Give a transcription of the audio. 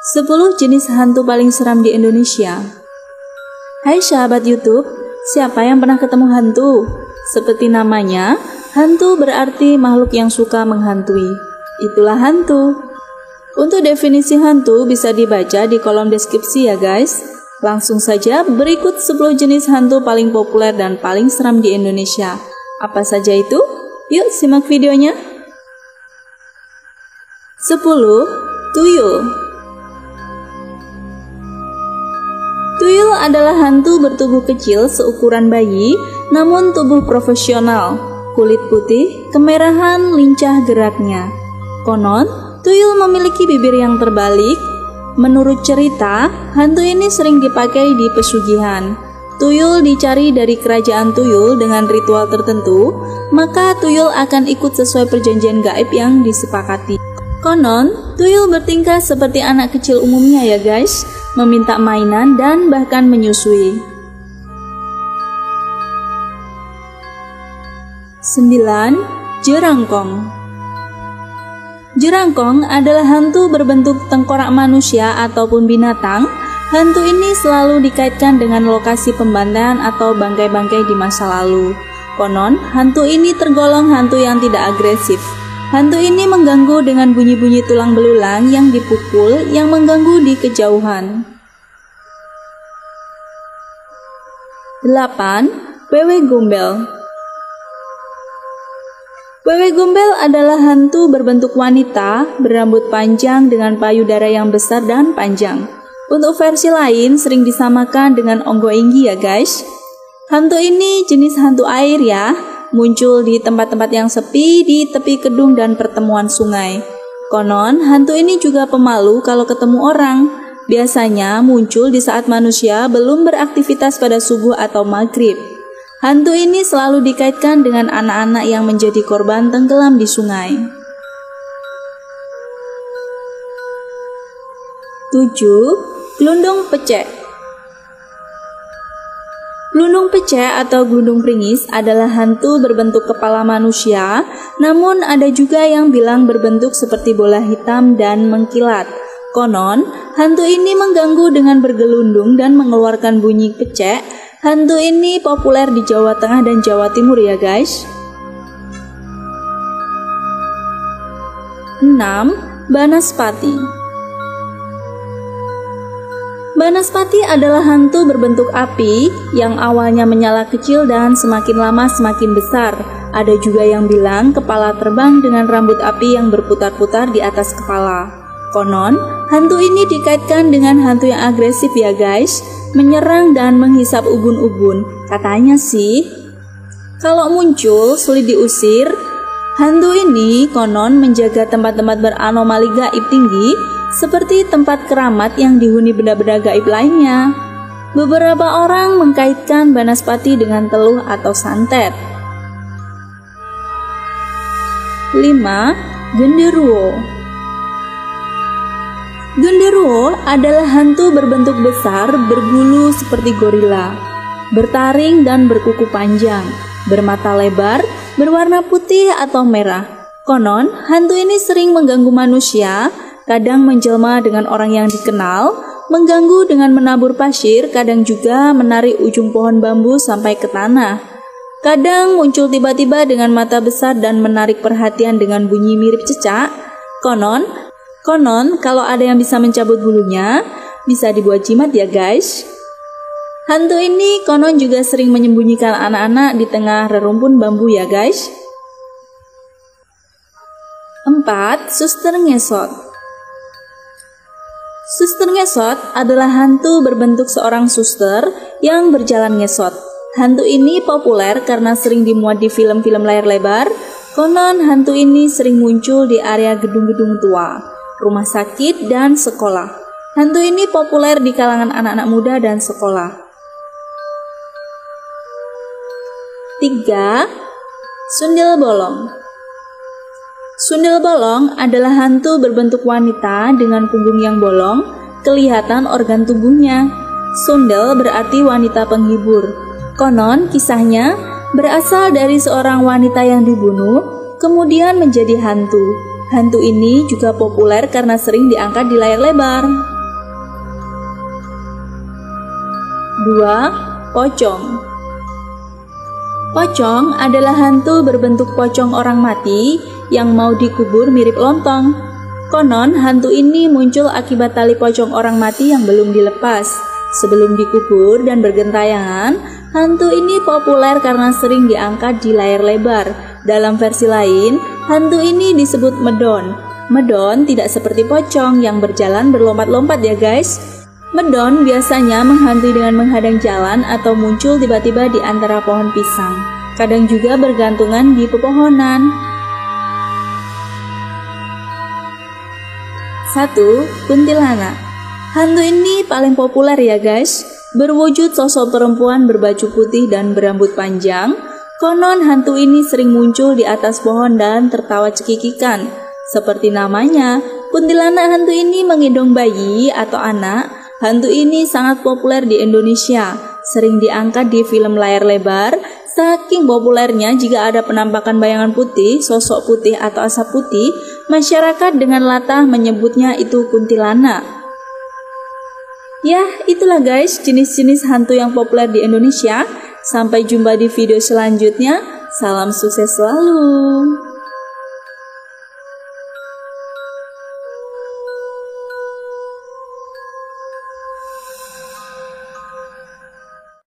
10 jenis hantu paling seram di Indonesia. Hai sahabat YouTube, siapa yang pernah ketemu hantu? Seperti namanya, hantu berarti makhluk yang suka menghantui. Itulah hantu. Untuk definisi hantu bisa dibaca di kolom deskripsi ya guys. Langsung saja, berikut 10 jenis hantu paling populer dan paling seram di Indonesia. Apa saja itu? Yuk simak videonya. 10. Tuyul. Tuyul adalah hantu bertubuh kecil seukuran bayi, namun tubuh profesional. Kulit putih, kemerahan, lincah geraknya. Konon, tuyul memiliki bibir yang terbalik. Menurut cerita, hantu ini sering dipakai di pesugihan. Tuyul dicari dari kerajaan tuyul dengan ritual tertentu, maka tuyul akan ikut sesuai perjanjian gaib yang disepakati. Konon, tuyul bertingkah seperti anak kecil umumnya ya guys, meminta mainan dan bahkan menyusui. 9. Jerangkong. Jerangkong adalah hantu berbentuk tengkorak manusia ataupun binatang. Hantu ini selalu dikaitkan dengan lokasi pembantaian atau bangkai-bangkai di masa lalu. Konon, hantu ini tergolong hantu yang tidak agresif. Hantu ini mengganggu dengan bunyi-bunyi tulang belulang yang dipukul yang mengganggu di kejauhan. 8. Wewe Gombel. Wewe Gombel adalah hantu berbentuk wanita, berambut panjang dengan payudara yang besar dan panjang. Untuk versi lain sering disamakan dengan Onggo Inggi ya guys. Hantu ini jenis hantu air ya, muncul di tempat-tempat yang sepi, di tepi kedung dan pertemuan sungai. Konon, hantu ini juga pemalu kalau ketemu orang. Biasanya muncul di saat manusia belum beraktivitas pada subuh atau maghrib. Hantu ini selalu dikaitkan dengan anak-anak yang menjadi korban tenggelam di sungai. 7. Glundung Pecek. Glundung pecek atau glundung pringis adalah hantu berbentuk kepala manusia, namun ada juga yang bilang berbentuk seperti bola hitam dan mengkilat. Konon, hantu ini mengganggu dengan bergelundung dan mengeluarkan bunyi pecek. Hantu ini populer di Jawa Tengah dan Jawa Timur ya guys. 6. Banaspati. Banaspati adalah hantu berbentuk api yang awalnya menyala kecil dan semakin lama semakin besar. Ada juga yang bilang kepala terbang dengan rambut api yang berputar-putar di atas kepala. Konon, hantu ini dikaitkan dengan hantu yang agresif ya guys, menyerang dan menghisap ubun-ubun. Katanya sih, kalau muncul sulit diusir. Hantu ini konon menjaga tempat-tempat beranomali gaib tinggi, seperti tempat keramat yang dihuni benda-benda gaib lainnya. Beberapa orang mengkaitkan Banaspati dengan teluh atau santet. 5. Genderuwo. Genderuwo adalah hantu berbentuk besar, berbulu seperti gorila, bertaring dan berkuku panjang, bermata lebar, berwarna putih atau merah. Konon, hantu ini sering mengganggu manusia, kadang menjelma dengan orang yang dikenal, mengganggu dengan menabur pasir, kadang juga menarik ujung pohon bambu sampai ke tanah. Kadang muncul tiba-tiba dengan mata besar dan menarik perhatian dengan bunyi mirip cecak. Konon kalau ada yang bisa mencabut bulunya, bisa dibuat jimat ya guys. Hantu ini konon juga sering menyembunyikan anak-anak di tengah rerumpun bambu ya guys. 4. Suster Ngesot. Suster Ngesot adalah hantu berbentuk seorang suster yang berjalan ngesot. Hantu ini populer karena sering dimuat di film-film layar lebar. Konon hantu ini sering muncul di area gedung-gedung tua, rumah sakit, dan sekolah. Hantu ini populer di kalangan anak-anak muda dan sekolah. 3. Sundel Bolong. Sundel bolong adalah hantu berbentuk wanita dengan punggung yang bolong, kelihatan organ tubuhnya. Sundel berarti wanita penghibur. Konon kisahnya berasal dari seorang wanita yang dibunuh, kemudian menjadi hantu. Hantu ini juga populer karena sering diangkat di layar lebar. 2. Pocong. Pocong adalah hantu berbentuk pocong orang mati yang mau dikubur mirip lontong. Konon, hantu ini muncul akibat tali pocong orang mati yang belum dilepas. Sebelum dikubur dan bergentayangan, hantu ini populer karena sering diangkat di layar lebar. Dalam versi lain, hantu ini disebut medon. Medon tidak seperti pocong yang berjalan berlompat-lompat ya guys. Medon biasanya menghantui dengan menghadang jalan atau muncul tiba-tiba di antara pohon pisang. Kadang juga bergantungan di pepohonan. 1. Kuntilanak. Hantu ini paling populer ya guys. Berwujud sosok perempuan berbaju putih dan berambut panjang. Konon hantu ini sering muncul di atas pohon dan tertawa cekikikan. Seperti namanya, kuntilanak hantu ini menggendong bayi atau anak. Hantu ini sangat populer di Indonesia, sering diangkat di film layar lebar. Saking populernya, jika ada penampakan bayangan putih, sosok putih atau asap putih, masyarakat dengan latah menyebutnya itu kuntilanak. Ya, itulah guys jenis-jenis hantu yang populer di Indonesia. Sampai jumpa di video selanjutnya. Salam sukses selalu.